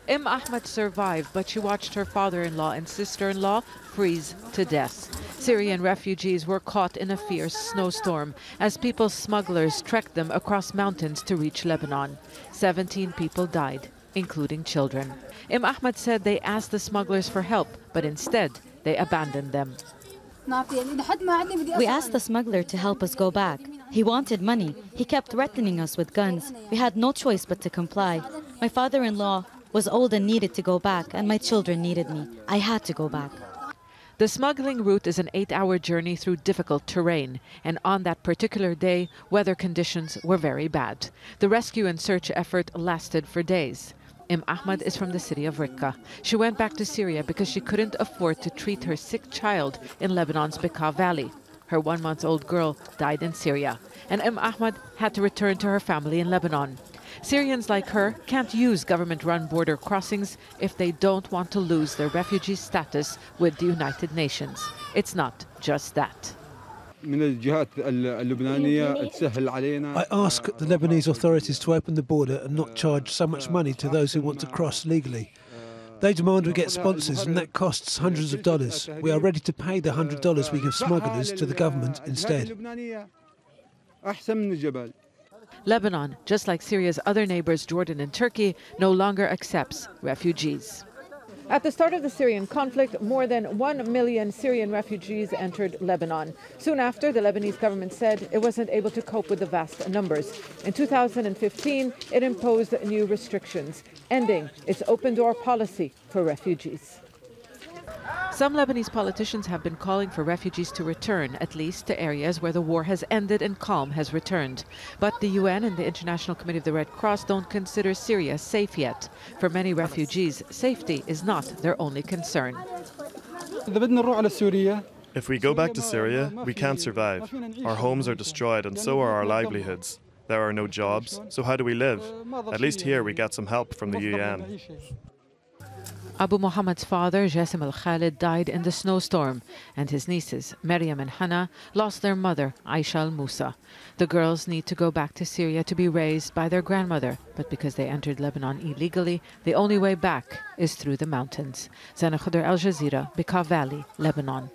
Ahmed survived, but she watched her father-in-law and sister-in-law freeze to death. Syrian refugees were caught in a fierce snowstorm as people smugglers trekked them across mountains to reach Lebanon. 17 people died, including children. Ahmed said they asked the smugglers for help, but instead they abandoned them. We asked the smuggler to help us go back. He wanted money. He kept threatening us with guns. We had no choice but to comply. My father-in-law was old and needed to go back, and my children needed me. I had to go back. The smuggling route is an 8-hour journey through difficult terrain, and on that particular day, weather conditions were very bad. The rescue and search effort lasted for days. Ahmed is from the city of Bekaa. She went back to Syria because she couldn't afford to treat her sick child in Lebanon's Bekaa Valley. Her 1-month-old girl died in Syria, and Ahmed had to return to her family in Lebanon. Syrians like her can't use government-run border crossings if they don't want to lose their refugee status with the United Nations. It's not just that. I ask the Lebanese authorities to open the border and not charge so much money to those who want to cross legally. They demand we get sponsors, and that costs hundreds of dollars. We are ready to pay the $100 we give smugglers to the government instead. Lebanon, just like Syria's other neighbors, Jordan and Turkey, no longer accepts refugees. At the start of the Syrian conflict, more than 1 million Syrian refugees entered Lebanon. Soon after, the Lebanese government said it wasn't able to cope with the vast numbers. In 2015, it imposed new restrictions, ending its open-door policy for refugees. Some Lebanese politicians have been calling for refugees to return, at least to areas where the war has ended and calm has returned. But the UN and the International Committee of the Red Cross don't consider Syria safe yet. For many refugees, safety is not their only concern. If we go back to Syria, we can't survive. Our homes are destroyed and so are our livelihoods. There are no jobs, so how do we live? At least here we get some help from the UN. Abu Muhammad's father, Jassim al-Khalid, died in the snowstorm, and his nieces, Maryam and Hannah, lost their mother, Aisha al-Musa. The girls need to go back to Syria to be raised by their grandmother, but because they entered Lebanon illegally, the only way back is through the mountains. Zeina, Khodr, Jazeera, Bekaa Valley, Lebanon.